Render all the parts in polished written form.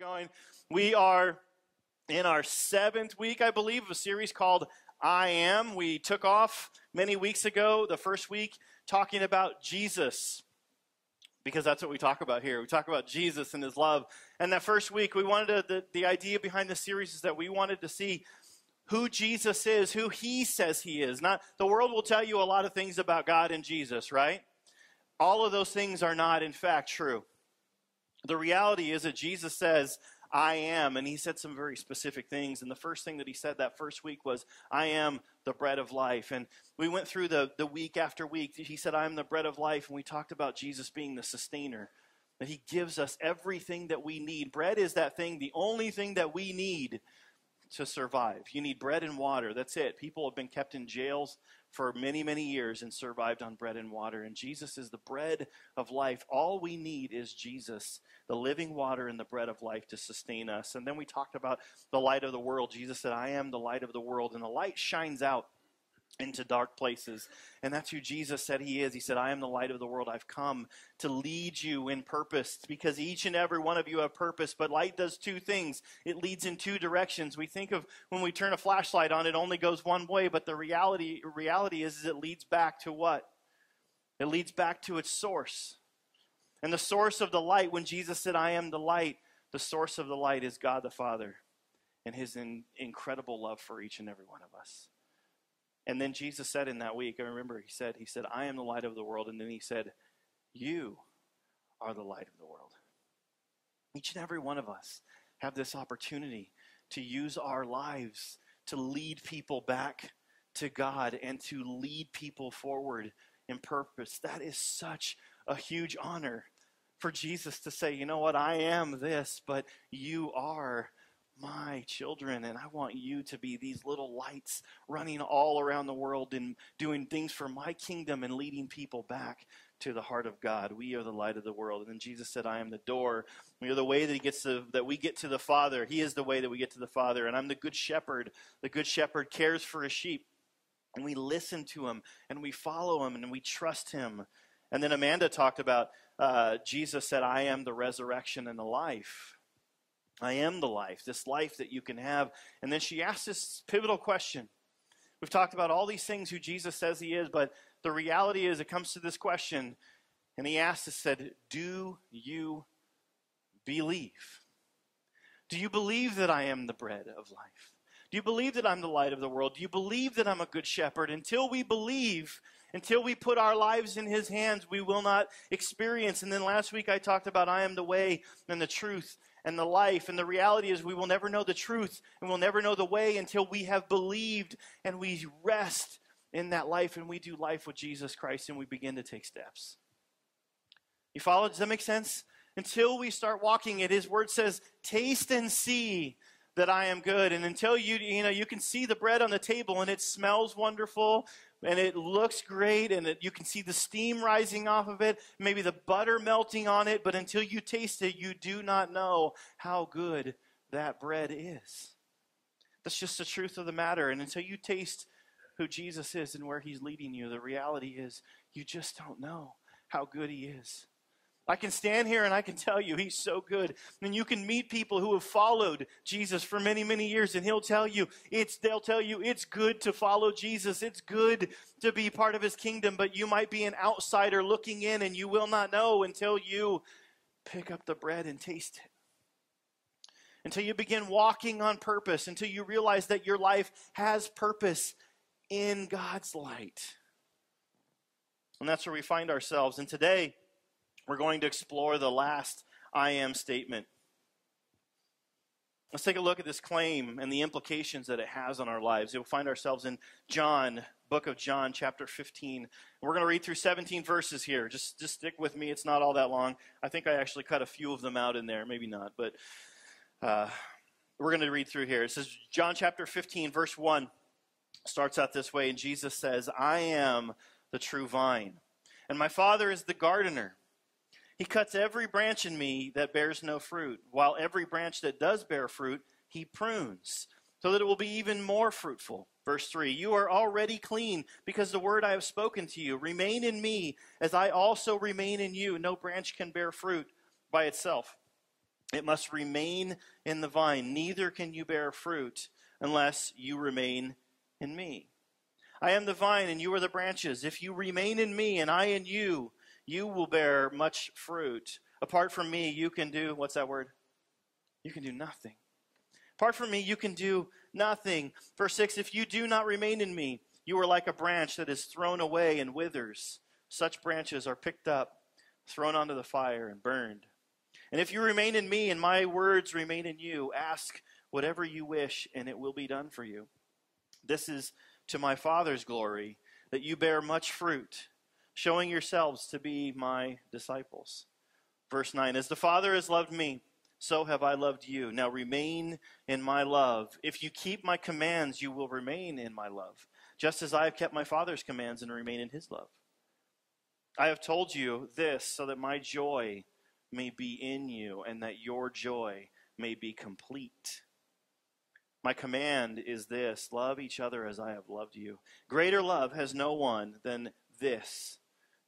Going. We are in our 7th week, I believe, of a series called I Am. We took off many weeks ago, the first week, talking about Jesus, because that's what we talk about here. We talk about Jesus and his love. And that first week, we wanted the idea behind the series is that we wanted to see who Jesus is, who he says he is. Not the world will tell you a lot of things about God and Jesus, right? All of those things are not, in fact, true. The reality is that Jesus says, I am, and he said some very specific things. And the first thing that he said that first week was, I am the bread of life. And we went through the week after week. He said, I am the bread of life. And we talked about Jesus being the sustainer, that he gives us everything that we need. Bread is that thing, the only thing that we need to survive. You need bread and water. That's it. People have been kept in jails for many, many years and survived on bread and water. And Jesus is the bread of life. All we need is Jesus, the living water and the bread of life to sustain us. And then we talked about the light of the world. Jesus said, I am the light of the world. And the light shines out into dark places. And that's who Jesus said he is. He said, I am the light of the world. I've come to lead you in purpose, because each and every one of you have purpose. But light does two things. It leads in two directions. We think of when we turn a flashlight on, it only goes one way. But the reality is it leads back to what? It leads back to its source. And the source of the light, when Jesus said, I am the light, the source of the light is God the Father and his incredible love for each and every one of us. And then Jesus said in that week, I remember he said, I am the light of the world. And then he said, you are the light of the world. Each and every one of us have this opportunity to use our lives to lead people back to God and to lead people forward in purpose. That is such a huge honor for Jesus to say, you know what, I am this, but you are my children, and I want you to be these little lights running all around the world and doing things for my kingdom and leading people back to the heart of God. We are the light of the world. And then Jesus said, I am the door. We are the way that we get to the Father. He is the way that we get to the Father. And I'm the good shepherd. The good shepherd cares for his sheep. And we listen to him, and we follow him, and we trust him. And then Amanda talked about, Jesus said, I am the resurrection and the life. I am the life, this life that you can have. And then she asked this pivotal question. We've talked about all these things, who Jesus says he is, but the reality is it comes to this question, and he asked us, said, do you believe? Do you believe that I am the bread of life? Do you believe that I'm the light of the world? Do you believe that I'm a good shepherd? Until we believe, until we put our lives in his hands, we will not experience. And then last week I talked about I am the way and the truth and the life. And the reality is we will never know the truth and we'll never know the way until we have believed and we rest in that life and we do life with Jesus Christ and we begin to take steps. You follow? Does that make sense? Until we start walking it, his word says, taste and see that I am good. And until you can see the bread on the table and it smells wonderful and it looks great and you can see the steam rising off of it, maybe the butter melting on it, but until you taste it, you do not know how good that bread is. That's just the truth of the matter. And until you taste who Jesus is and where he's leading you, the reality is you just don't know how good he is. I can stand here and I can tell you he's so good. And you can meet people who have followed Jesus for many, many years, and they'll tell you it's good to follow Jesus. It's good to be part of his kingdom, but you might be an outsider looking in and you will not know until you pick up the bread and taste it. Until you begin walking on purpose, until you realize that your life has purpose in God's light. And that's where we find ourselves. And today, we're going to explore the last I am statement. Let's take a look at this claim and the implications that it has on our lives. We'll find ourselves in book of John, chapter 15. We're going to read through 17 verses here. Just stick with me. It's not all that long. I think I actually cut a few of them out in there. Maybe not, but we're going to read through here. It says, John chapter 15, verse 1 starts out this way, and Jesus says, I am the true vine, and my Father is the gardener. He cuts every branch in me that bears no fruit, while every branch that does bear fruit, he prunes, so that it will be even more fruitful. Verse 3, you are already clean because the word I have spoken to you. Remain in me as I also remain in you. No branch can bear fruit by itself. It must remain in the vine. Neither can you bear fruit unless you remain in me. I am the vine and you are the branches. If you remain in me and I in you, you will bear much fruit. Apart from me, you can do, what's that word? You can do nothing. Apart from me, you can do nothing. Verse 6, if you do not remain in me, you are like a branch that is thrown away and withers. Such branches are picked up, thrown onto the fire, and burned. And if you remain in me and my words remain in you, ask whatever you wish, and it will be done for you. This is to my Father's glory, that you bear much fruit, showing yourselves to be my disciples. Verse 9, as the Father has loved me, so have I loved you. Now remain in my love. If you keep my commands, you will remain in my love, just as I have kept my Father's commands and remain in his love. I have told you this so that my joy may be in you and that your joy may be complete. My command is this: love each other as I have loved you. Greater love has no one than this,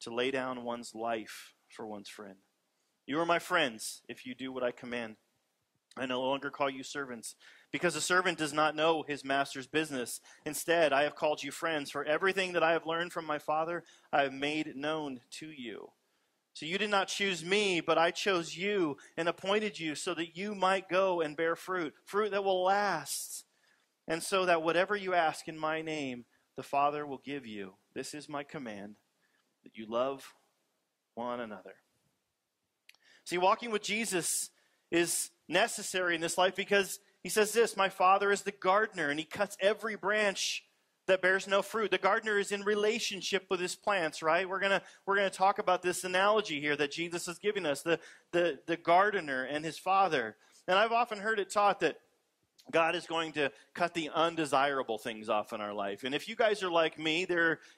to lay down one's life for one's friend. You are my friends if you do what I command. I no longer call you servants, because a servant does not know his master's business. Instead, I have called you friends, for everything that I have learned from my Father I have made known to you. So you did not choose me, but I chose you and appointed you so that you might go and bear fruit, fruit that will last. And so that whatever you ask in my name, the Father will give you. This is my command, that you love one another. See, walking with Jesus is necessary in this life because he says this: my Father is the gardener, and he cuts every branch that bears no fruit. The gardener is in relationship with his plants, right? We're gonna talk about this analogy here that Jesus is giving us, the gardener and his Father. And I've often heard it taught that God is going to cut the undesirable things off in our life. And if you guys are like me,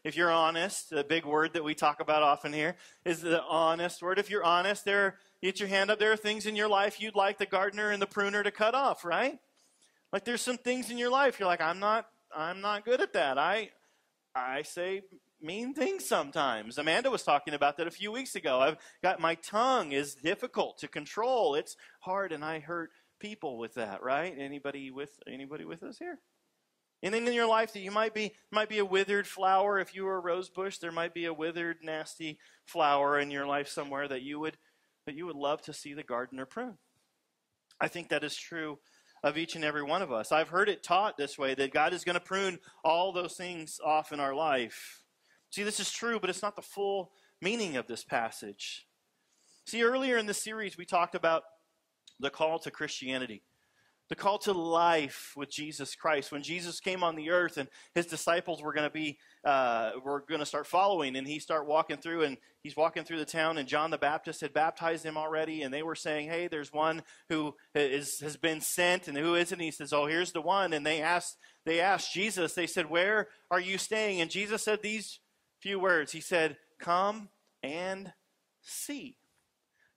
if you're honest, the big word that we talk about often here is the honest word. If you're honest, get your hand up. There are things in your life you'd like the gardener and the pruner to cut off, right? Like there's some things in your life you're like, I'm not good at that. I say mean things sometimes. Amanda was talking about that a few weeks ago. I've got my tongue is difficult to control. It's hard, and I hurt people with that, right? Anybody with us here? Anything in your life that you might be a withered flower. If you were a rose bush, there might be a withered, nasty flower in your life somewhere that you would love to see the gardener prune. I think that is true of each and every one of us. I've heard it taught this way, that God is going to prune all those things off in our life. See, this is true, but it's not the full meaning of this passage. See, earlier in this series, we talked about the call to Christianity, the call to life with Jesus Christ. When Jesus came on the earth and his disciples were going to start following, and he's walking through the town, and John the Baptist had baptized him already, and they were saying, hey, there's one who has been sent, and who is it? And he says, oh, here's the one. And they asked Jesus, they said, where are you staying? And Jesus said these few words. He said, come and see.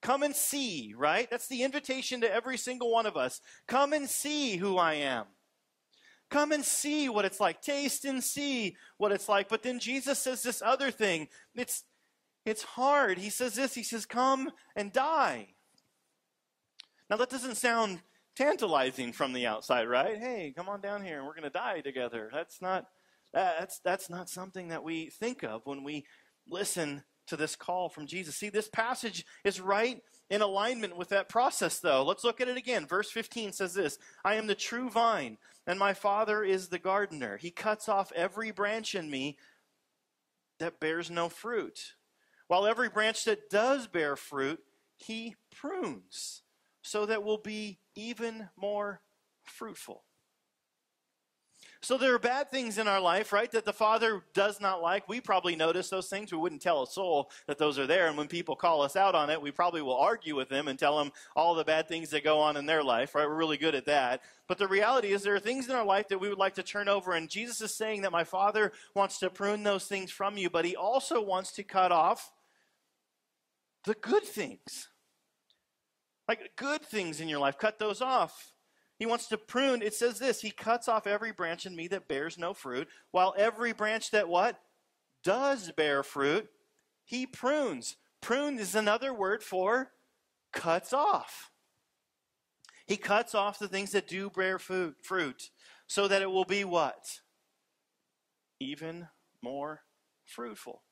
Come and see, right? That's the invitation to every single one of us. Come and see who I am. Come and see what it's like. Taste and see what it's like. But then Jesus says this other thing. It's hard. He says this. He says, come and die. Now that doesn't sound tantalizing from the outside, right? Hey, come on down here and we're going to die together. That's not something that we think of when we listen to this call from Jesus. See, this passage is right in alignment with that process, though. Let's look at it again. Verse 15 says this: I am the true vine, and my Father is the gardener. He cuts off every branch in me that bears no fruit, while every branch that does bear fruit, he prunes, so that we'll be even more fruitful. So there are bad things in our life, right, that the Father does not like. We probably notice those things. We wouldn't tell a soul that those are there. And when people call us out on it, we probably will argue with them and tell them all the bad things that go on in their life, right? We're really good at that. But the reality is there are things in our life that we would like to turn over. And Jesus is saying that my Father wants to prune those things from you, but he also wants to cut off the good things. Like good things in your life, cut those off. He wants to prune. It says this: he cuts off every branch in me that bears no fruit, while every branch that what? Does bear fruit, he prunes. Prune is another word for cuts off. He cuts off the things that do bear fruit so that it will be what? Even more fruitful.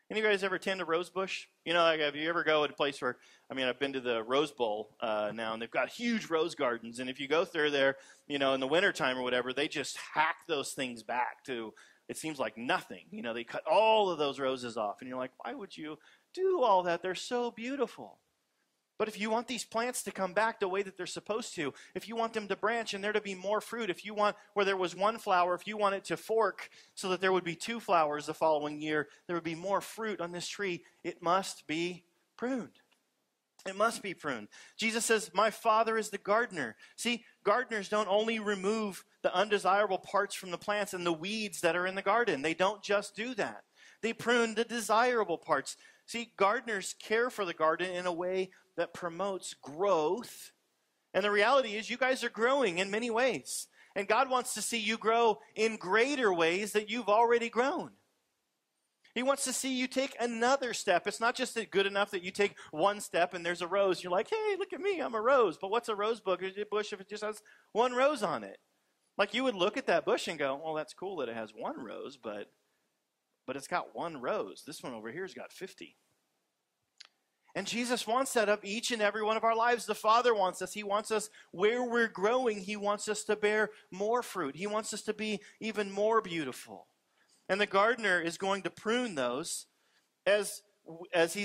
Any of you guys ever tend a rose bush? You know, like, if you ever go to a place where, I've been to the Rose Bowl now, and they've got huge rose gardens. And if you go through there, in the wintertime or whatever, they just hack those things back to, it seems like nothing. They cut all of those roses off. And you're like, why would you do all that? They're so beautiful. But if you want these plants to come back the way that they're supposed to, if you want them to branch and there to be more fruit, if you want where there was one flower, if you want it to fork so that there would be 2 flowers the following year, there would be more fruit on this tree, it must be pruned. It must be pruned. Jesus says, my Father is the gardener. See, gardeners don't only remove the undesirable parts from the plants and the weeds that are in the garden. They don't just do that. They prune the desirable parts. See, gardeners care for the garden in a way that promotes growth. And the reality is you guys are growing in many ways. And God wants to see you grow in greater ways that you've already grown. He wants to see you take another step. It's not just good enough that you take one step and there's a rose. You're like, hey, look at me, I'm a rose. But what's a rose bush if it just has one rose on it? Like, you would look at that bush and go, well, that's cool that it has one rose, but it's got one rose. This one over here has got 50. And Jesus wants that of each and every one of our lives. The Father wants us. He wants us where we're growing. He wants us to bear more fruit. He wants us to be even more beautiful. And the gardener is going to prune those as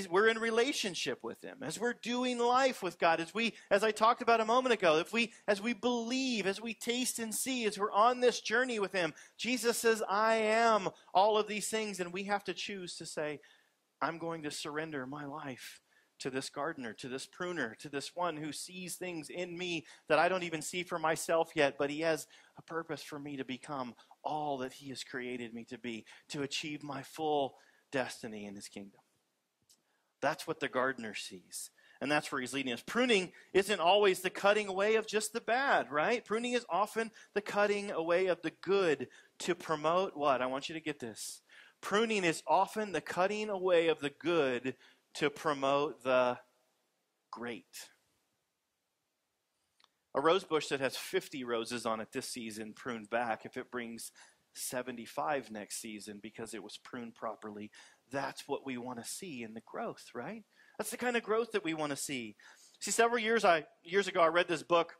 we're in relationship with him, as we're doing life with God, as I talked about a moment ago, as we believe, as we taste and see, as we're on this journey with him. Jesus says, I am all of these things, and we have to choose to say, I'm going to surrender my life to this gardener, to this pruner, to this one who sees things in me that I don't even see for myself yet, but he has a purpose for me to become all that he has created me to be, to achieve my full destiny in his kingdom. That's what the gardener sees. And that's where he's leading us. Pruning isn't always the cutting away of just the bad, right? Pruning is often the cutting away of the good to promote what? I want you to get this. Pruning is often the cutting away of the good to promote the great. A rose bush that has 50 roses on it this season pruned back, if it brings 75 next season because it was pruned properly, that's what we want to see in the growth, right? That's the kind of growth that we want to see. See, several years ago, I read this book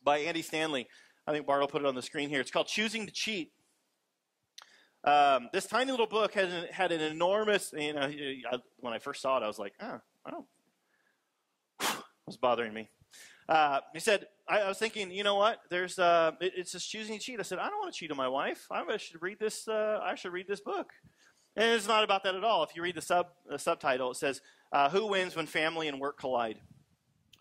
by Andy Stanley. I think Bart will put it on the screen here. It's called Choosing to Cheat. This tiny little book had an enormous, when I first saw it, I was like, it was bothering me. He said, I was thinking, you know what? It's just choosing to cheat. I said, I don't want to cheat on my wife. I should read this book. And it's not about that at all. If you read the subtitle, it says, who wins when family and work collide?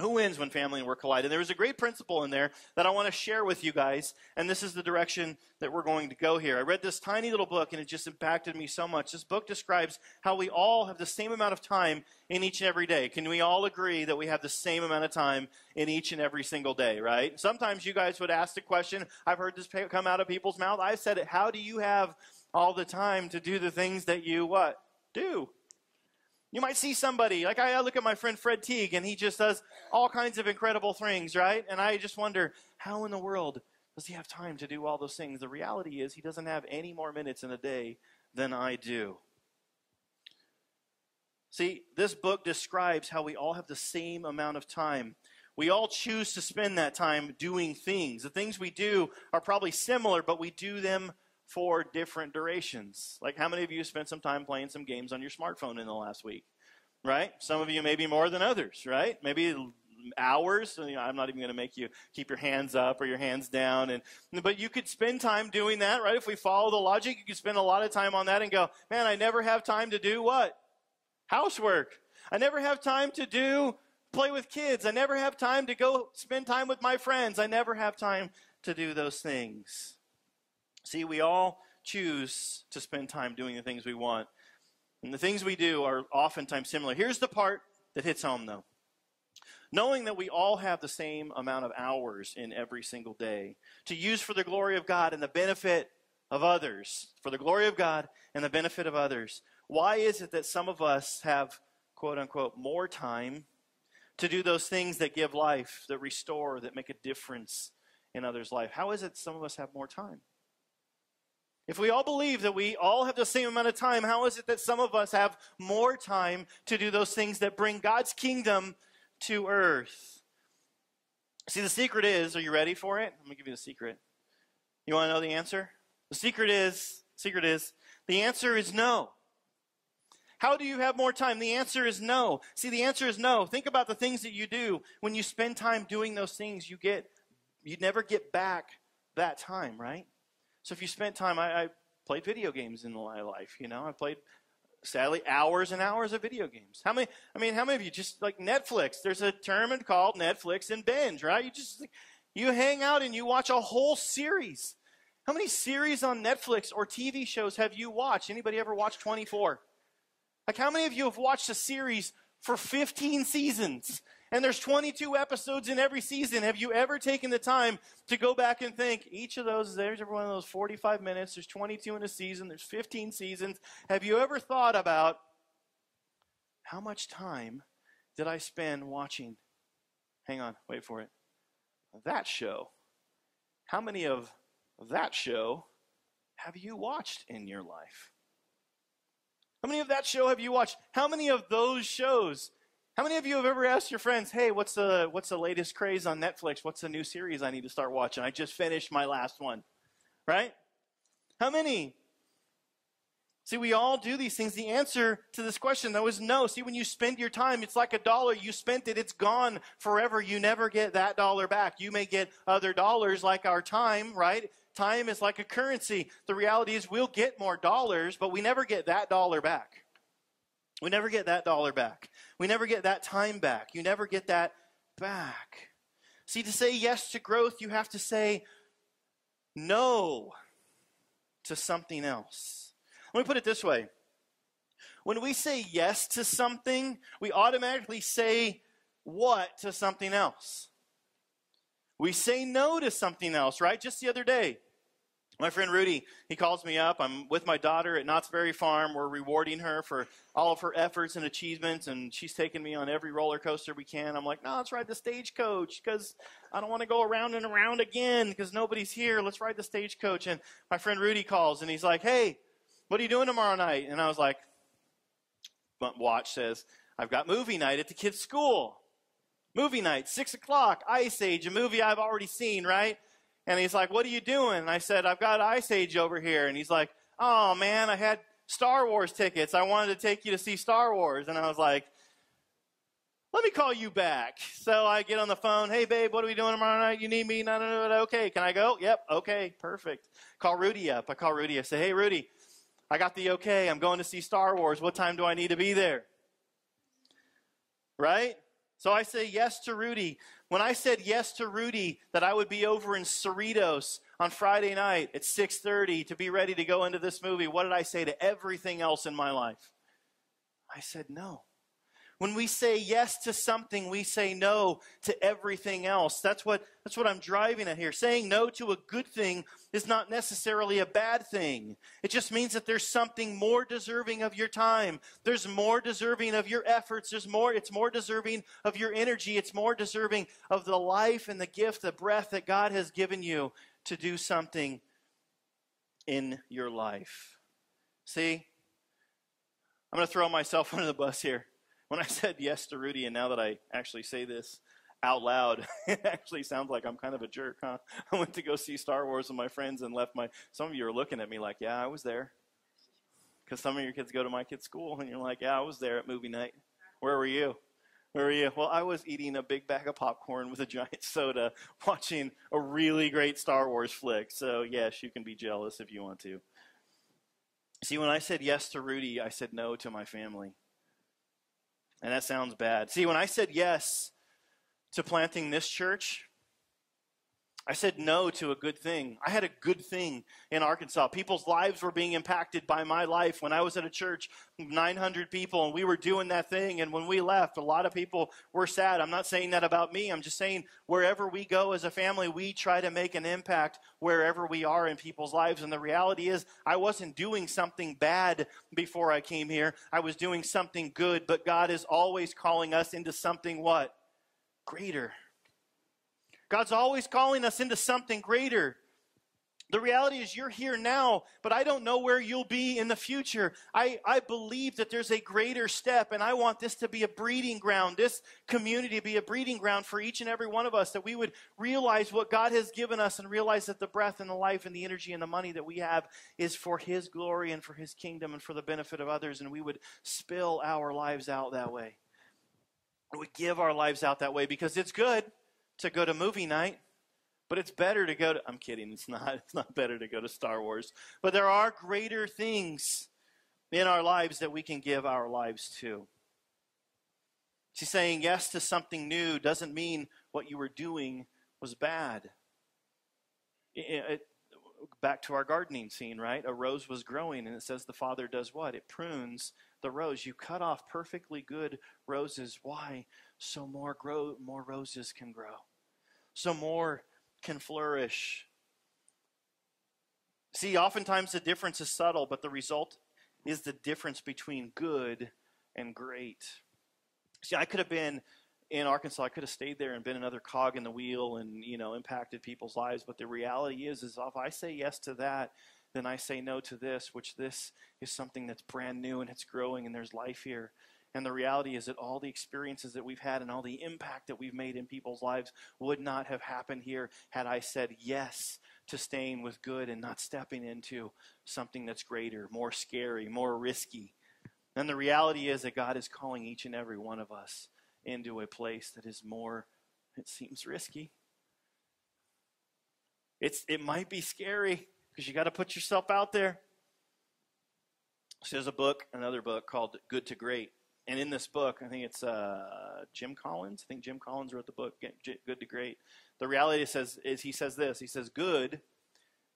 Who wins when family and work collide? And there was a great principle in there that I want to share with you guys, and this is the direction that we're going to go here. I read this tiny little book, and it just impacted me so much. This book describes how we all have the same amount of time in each and every day. Can we all agree that we have the same amount of time in each and every single day, right? Sometimes you guys would ask the question, I've heard this come out of people's mouth. I've said it, how do you have all the time to do the things that you what? Do. You might see somebody, like I look at my friend Fred Teague, and he just does all kinds of incredible things, right? And I just wonder, how in the world does he have time to do all those things? The reality is he doesn't have any more minutes in a day than I do. See, this book describes how we all have the same amount of time. We all choose to spend that time doing things. The things we do are probably similar, but we do them for different durations. Like, how many of you spent some time playing some games on your smartphone in the last week, right? Some of you maybe more than others, right? Maybe hours. I'm not even going to make you keep your hands up or your hands down. But you could spend time doing that, right? If we follow the logic, you could spend a lot of time on that and go, man, I never have time to do what? Housework. I never have time to play with kids. I never have time to go spend time with my friends. I never have time to do those things. See, we all choose to spend time doing the things we want. And the things we do are oftentimes similar. Here's the part that hits home, though. Knowing that we all have the same amount of hours in every single day to use for the glory of God and the benefit of others. For the glory of God and the benefit of others. Why is it that some of us have, quote unquote, more time to do those things that give life, that restore, that make a difference in others' life? How is it some of us have more time? If we all believe that we all have the same amount of time, how is it that some of us have more time to do those things that bring God's kingdom to earth? See, the secret is, are you ready for it? I'm going to give you the secret. You want to know the answer? The secret is, the answer is no. How do you have more time? The answer is no. See, the answer is no. Think about the things that you do. When you spend time doing those things, you never get back that time, right? So if you spent time, I played video games in my life, I played, sadly, hours and hours of video games. How many of you just like Netflix? There's a term called Netflix and binge, right? You hang out and you watch a whole series. How many series on Netflix or TV shows have you watched? Anybody ever watched 24? Like, how many of you have watched a series for 15 seasons? And there's 22 episodes in every season. Have you ever taken the time to go back and think, each of those, there's every one of those 45 minutes, there's 22 in a season, there's 15 seasons. Have you ever thought about, how much time did I spend watching, hang on, wait for it, that show? How many of that show have you watched in your life? How many of that show have you watched? How many of those shows? How many of you have ever asked your friends, hey, what's the latest craze on Netflix? What's the new series I need to start watching? I just finished my last one, right? How many? See, we all do these things. The answer to this question, though, is no. See, when you spend your time, it's like $1. You spent it, it's gone forever. You never get that dollar back. You may get other dollars like our time, right? Time is like a currency. The reality is we'll get more dollars, but we never get that dollar back. We never get that dollar back. We never get that time back. You never get that back. See, to say yes to growth, you have to say no to something else. Let me put it this way. When we say yes to something, we automatically say what to something else. We say no to something else, right? Just the other day, my friend Rudy, he calls me up. I'm with my daughter at Knott's Berry Farm. We're rewarding her for all of her efforts and achievements, and she's taking me on every roller coaster we can. I'm like, no, let's ride the Stagecoach because I don't want to go around and around again because nobody's here. Let's ride the Stagecoach. And my friend Rudy calls, and he's like, hey, what are you doing tomorrow night? And I was like, watch says, I've got movie night at the kids' school. Movie night, 6 o'clock, Ice Age, a movie I've already seen, right? And he's like, what are you doing? And I said, I've got Ice Age over here. And he's like, oh, man, I had Star Wars tickets. I wanted to take you to see Star Wars. And I was like, let me call you back. So I get on the phone. Hey, babe, what are we doing tomorrow night? You need me? No. Okay, can I go? Yep, okay, perfect. Call Rudy up. I call Rudy. I say, hey, Rudy, I got the okay. I'm going to see Star Wars. What time do I need to be there? Right? So I say yes to Rudy. When I said yes to Rudy that I would be over in Cerritos on Friday night at 6:30 to be ready to go into this movie, what did I say to everything else in my life? I said no. When we say yes to something, we say no to everything else. That's what I'm driving at here. Saying no to a good thing is not necessarily a bad thing. It just means that there's something more deserving of your time. There's more deserving of your efforts. It's more deserving of your energy. It's more deserving of the life and the gift, the breath that God has given you to do something in your life. See, I'm going to throw myself under the bus here. When I said yes to Rudy, and now that I actually say this out loud, it actually sounds like I'm kind of a jerk, huh? I went to go see Star Wars with my friends and left some of you are looking at me like, yeah, I was there. Because some of your kids go to my kid's school, and you're like, yeah, I was there at movie night. Where were you? Where were you? Well, I was eating a big bag of popcorn with a giant soda, watching a really great Star Wars flick. So, yes, you can be jealous if you want to. See, when I said yes to Rudy, I said no to my family. And that sounds bad. See, when I said yes to planting this church, I said no to a good thing. I had a good thing in Arkansas. People's lives were being impacted by my life. When I was at a church, 900 people, and we were doing that thing. And when we left, a lot of people were sad. I'm not saying that about me. I'm just saying wherever we go as a family, we try to make an impact wherever we are in people's lives. And the reality is, I wasn't doing something bad before I came here. I was doing something good. But God is always calling us into something what? greater. God's always calling us into something greater. The reality is you're here now, but I don't know where you'll be in the future. I believe that there's a greater step, and I want this to be a breeding ground, this community to be a breeding ground for each and every one of us, that we would realize what God has given us and realize that the breath and the life and the energy and the money that we have is for His glory and for His kingdom and for the benefit of others, and we would spill our lives out that way. We would give our lives out that way because it's good to go to movie night. But it's better to go to, I'm kidding, it's not better to go to Star Wars. But there are greater things in our lives that we can give our lives to. See, saying yes to something new doesn't mean what you were doing was bad. Back to our gardening scene, right? A rose was growing, and it says the Father does what? It prunes the rose. You cut off perfectly good roses. Why? So more roses can grow. So more can flourish. See, oftentimes the difference is subtle, but the result is the difference between good and great. See, I could have been in Arkansas, I could have stayed there and been another cog in the wheel and, impacted people's lives, but the reality is if I say yes to that, then I say no to this, which this is something that's brand new and it's growing and there's life here. And the reality is that all the experiences that we've had and all the impact that we've made in people's lives would not have happened here had I said yes to staying with good and not stepping into something that's greater, more scary, more risky. And the reality is that God is calling each and every one of us into a place that is more, it seems risky. It might be scary because you got to put yourself out there. So there's another book called Good to Great. And in this book, I think it's Jim Collins. I think Jim Collins wrote the book, Good to Great. The reality he says this. He says, good,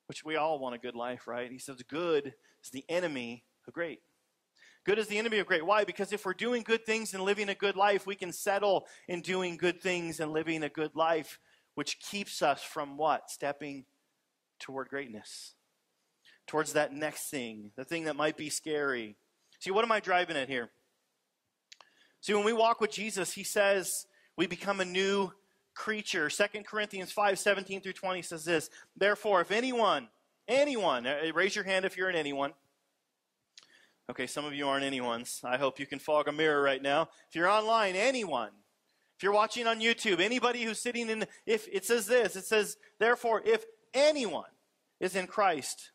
which we all want a good life, right? He says, good is the enemy of great. Good is the enemy of great. Why? Because if we're doing good things and living a good life, we can settle in doing good things and living a good life, which keeps us from what? Stepping toward greatness. Towards that next thing, the thing that might be scary. See, what am I driving at here? See, when we walk with Jesus, he says we become a new creature. 2 Corinthians 5:17 through 20 says this. Therefore, if anyone, raise your hand if you're an anyone. Okay, some of you aren't anyones. I hope you can fog a mirror right now. If you're online, anyone. If you're watching on YouTube, anybody who's sitting in, if it says this, it says, therefore, if anyone is in Christ,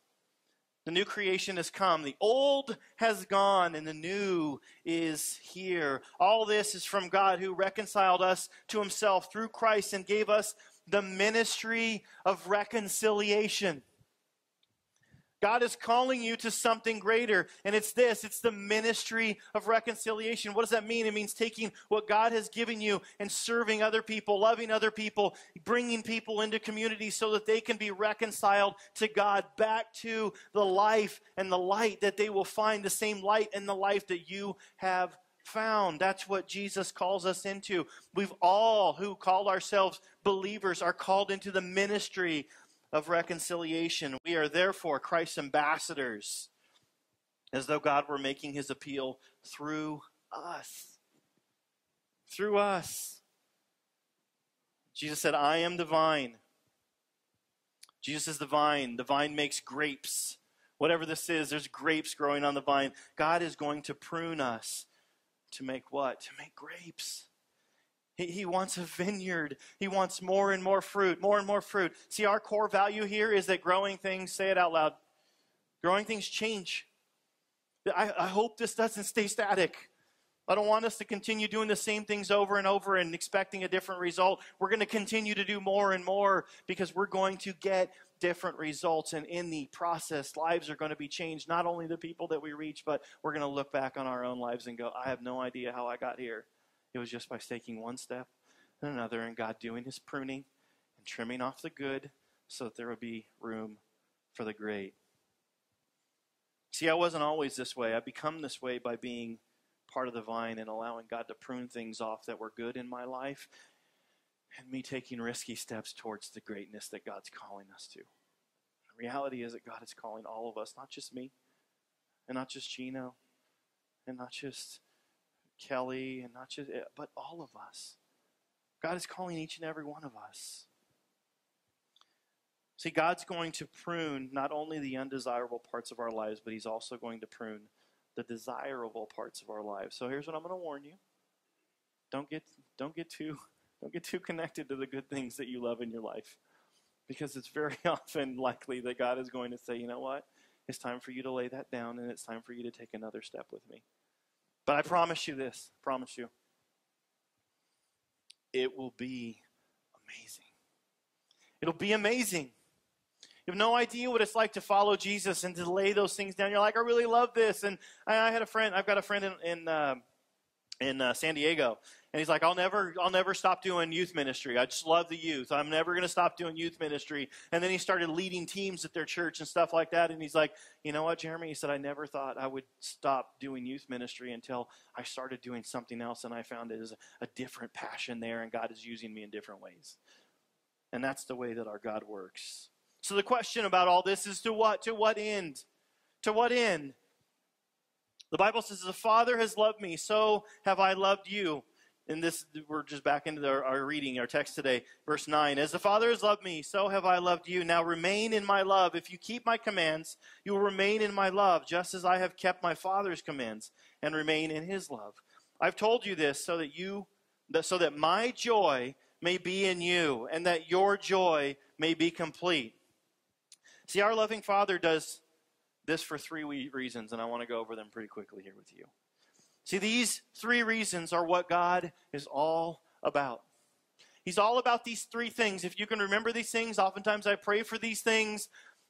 the new creation has come. The old has gone and the new is here. All this is from God who reconciled us to himself through Christ and gave us the ministry of reconciliation. God is calling you to something greater, and it's this. It's the ministry of reconciliation. What does that mean? It means taking what God has given you and serving other people, loving other people, bringing people into community so that they can be reconciled to God, back to the life and the light, that they will find the same light and the life that you have found. That's what Jesus calls us into. We've all who call ourselves believers are called into the ministry of reconciliation. We are therefore Christ's ambassadors, as though God were making his appeal through us. Through us. Jesus said, I am the vine. Jesus is the vine. The vine makes grapes. Whatever this is, there's grapes growing on the vine. God is going to prune us to make what? To make grapes. He wants a vineyard. He wants more and more fruit, more and more fruit. See, our core value here is that growing things, say it out loud, growing things change. I hope this doesn't stay static. I don't want us to continue doing the same things over and over and expecting a different result. We're going to continue to do more and more because we're going to get different results. And in the process, lives are going to be changed. Not only the people that we reach, but we're going to look back on our own lives and go, I have no idea how I got here. It was just by taking one step and another, and God doing his pruning and trimming off the good so that there would be room for the great. See, I wasn't always this way. I've become this way by being part of the vine and allowing God to prune things off that were good in my life, and me taking risky steps towards the greatness that God's calling us to. The reality is that God is calling all of us, not just me, and not just Gino, and not just Kelly, and not just, but all of us God is calling each and every one of us. See, God's going to prune not only the undesirable parts of our lives, but he's also going to prune the desirable parts of our lives. So here's what I'm going to warn you. Don't get too connected to the good things that you love in your life. Because it's very often likely that God is going to say, you know what? It's time for you to lay that down, and it's time for you to take another step with me. But I promise you this, it will be amazing. It'll be amazing. You have no idea what it's like to follow Jesus and to lay those things down. You're like, I really love this. And I've got a friend in San Diego, and he's like, I'll never stop doing youth ministry. I just love the youth. I'm never going to stop doing youth ministry. And then he started leading teams at their church and stuff like that. And he's like, you know what, Jeremy? He said, I never thought I would stop doing youth ministry until I started doing something else, and I found it is a different passion there, and God is using me in different ways. And that's the way that our God works. So the question about all this is to what? To what end? To what end? The Bible says, the Father has loved me, so have I loved you. And this, we're just back into our reading, our text today, verse 9. As the Father has loved me, so have I loved you. Now remain in my love. If you keep my commands, you will remain in my love, just as I have kept my Father's commands and remain in his love. I've told you this so that my joy may be in you, and that your joy may be complete. See, our loving Father does this for three reasons, and I want to go over them pretty quickly here with you. See, these three reasons are what God is all about. He's all about these three things. If you can remember these things, oftentimes I pray for these things.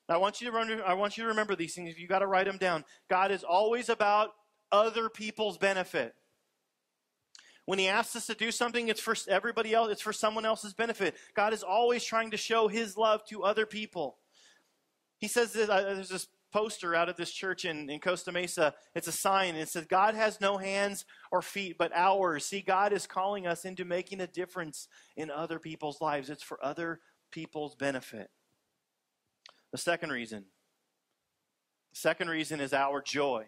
I want you to remember these things. If you got to write them down. God is always about other people's benefit. When he asks us to do something, it's for everybody else. It's for someone else's benefit. God is always trying to show his love to other people. He says this, there's this poster out of this church in Costa Mesa. It's a sign, and it says, God has no hands or feet but ours. See, God is calling us into making a difference in other people's lives. It's for other people's benefit. The second reason is our joy.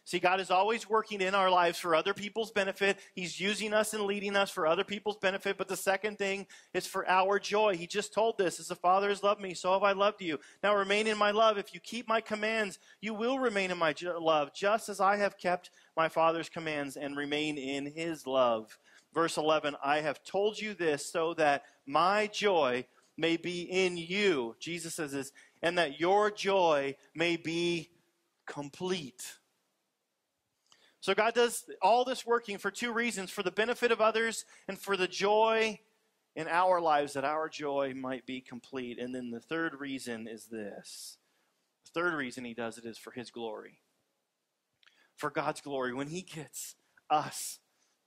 See, God is always working in our lives for other people's benefit. He's using us and leading us for other people's benefit. But the second thing is for our joy. He just told this, as the Father has loved me, so have I loved you. Now remain in my love. If you keep my commands, you will remain in my love, just as I have kept my Father's commands and remain in his love. Verse 11, I have told you this so that my joy may be in you. Jesus says this, and that your joy may be complete. So God does all this working for two reasons, for the benefit of others and for the joy in our lives, that our joy might be complete. And then the third reason is this. The third reason he does it is for his glory. For God's glory. When he gets us,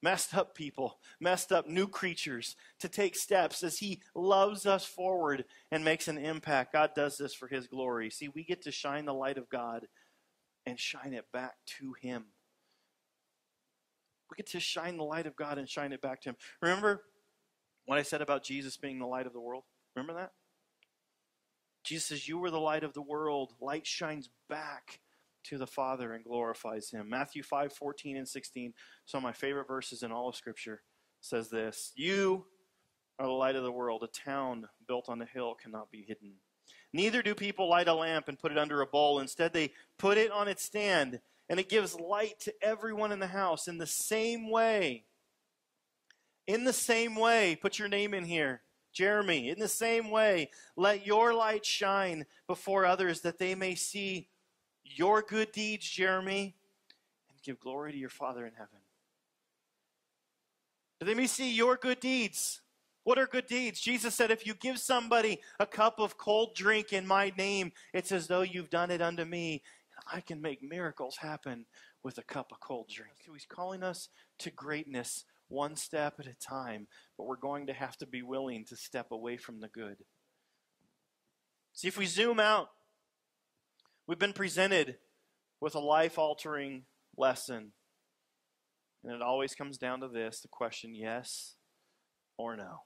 messed up people, messed up new creatures, to take steps as he loves us forward and makes an impact, God does this for his glory. See, we get to shine the light of God and shine it back to him. We get to shine the light of God and shine it back to him. Remember what I said about Jesus being the light of the world? Remember that? Jesus says, you were the light of the world. Light shines back to the Father and glorifies him. Matthew 5:14 and 16, some of my favorite verses in all of Scripture, says this. You are the light of the world. A town built on a hill cannot be hidden. Neither do people light a lamp and put it under a bowl. Instead, they put it on its stand, and it gives light to everyone in the house. In the same way, put your name in here, Jeremy. In the same way, let your light shine before others, that they may see your good deeds, Jeremy, and give glory to your Father in heaven. That they may see your good deeds. What are good deeds? Jesus said, if you give somebody a cup of cold drink in my name, it's as though you've done it unto me. I can make miracles happen with a cup of cold drink. So he's calling us to greatness one step at a time, but we're going to have to be willing to step away from the good. See, if we zoom out, we've been presented with a life-altering lesson. And it always comes down to this, the question, yes or no.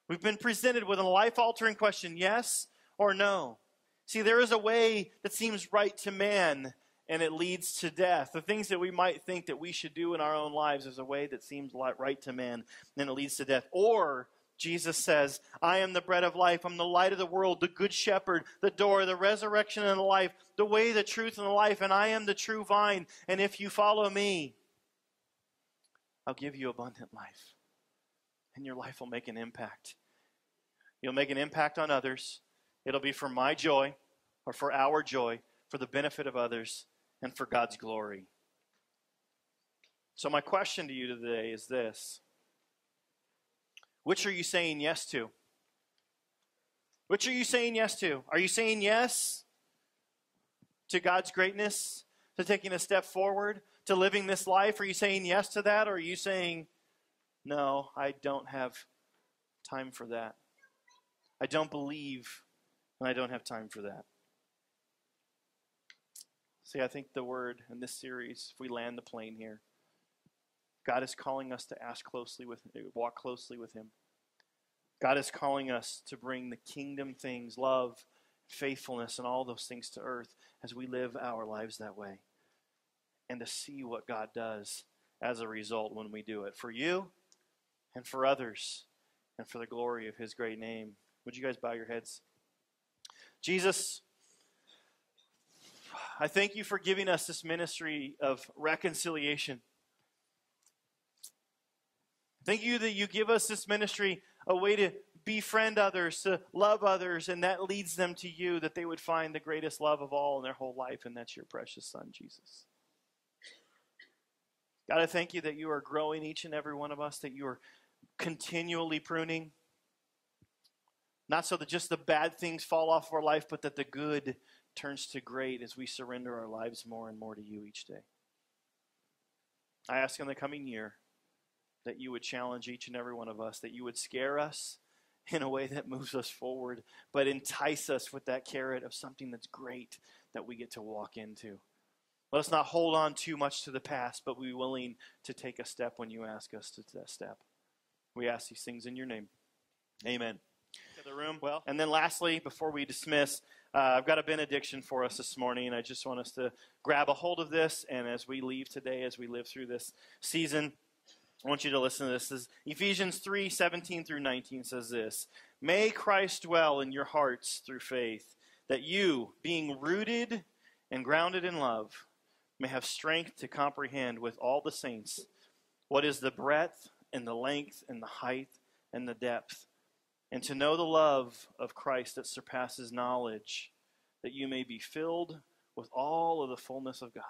We've been presented with a life-altering question, yes or no. See, there is a way that seems right to man, and it leads to death. The things that we might think that we should do in our own lives is a way that seems right to man, and it leads to death. Or Jesus says, I am the bread of life. I'm the light of the world, the good shepherd, the door, the resurrection and the life, the way, the truth, and the life. And I am the true vine. And if you follow me, I'll give you abundant life. And your life will make an impact. You'll make an impact on others. It'll be for my joy, or for our joy, for the benefit of others, and for God's glory. So my question to you today is this. Which are you saying yes to? Which are you saying yes to? Are you saying yes to God's greatness, to taking a step forward, to living this life? Are you saying yes to that? Or are you saying, no, I don't have time for that. I don't believe, and I don't have time for that. See, I think the word in this series, if we land the plane here, God is calling us to walk closely with Him. God is calling us to bring the kingdom things, love, faithfulness, and all those things to earth as we live our lives that way. And to see what God does as a result when we do it. For you and for others and for the glory of His great name. Would you guys bow your heads? Jesus, I thank you for giving us this ministry of reconciliation. Thank you that you give us this ministry, a way to befriend others, to love others, and that leads them to you, that they would find the greatest love of all in their whole life, and that's your precious Son, Jesus. God, I thank you that you are growing each and every one of us, that you are continually pruning. Not so that just the bad things fall off of our life, but that the good turns to great as we surrender our lives more and more to you each day. I ask in the coming year that you would challenge each and every one of us, that you would scare us in a way that moves us forward, but entice us with that carrot of something that's great that we get to walk into. Let us not hold on too much to the past, but be willing to take a step when you ask us to that step. We ask these things in your name. Amen. To the room. Well, and then lastly, before we dismiss, I've got a benediction for us this morning, and I just want us to grab a hold of this, and as we leave today, as we live through this season, I want you to listen to this. This is Ephesians 3:17 through 19 says this. May Christ dwell in your hearts through faith, that you, being rooted and grounded in love, may have strength to comprehend with all the saints what is the breadth and the length and the height and the depth, and to know the love of Christ that surpasses knowledge, that you may be filled with all of the fullness of God.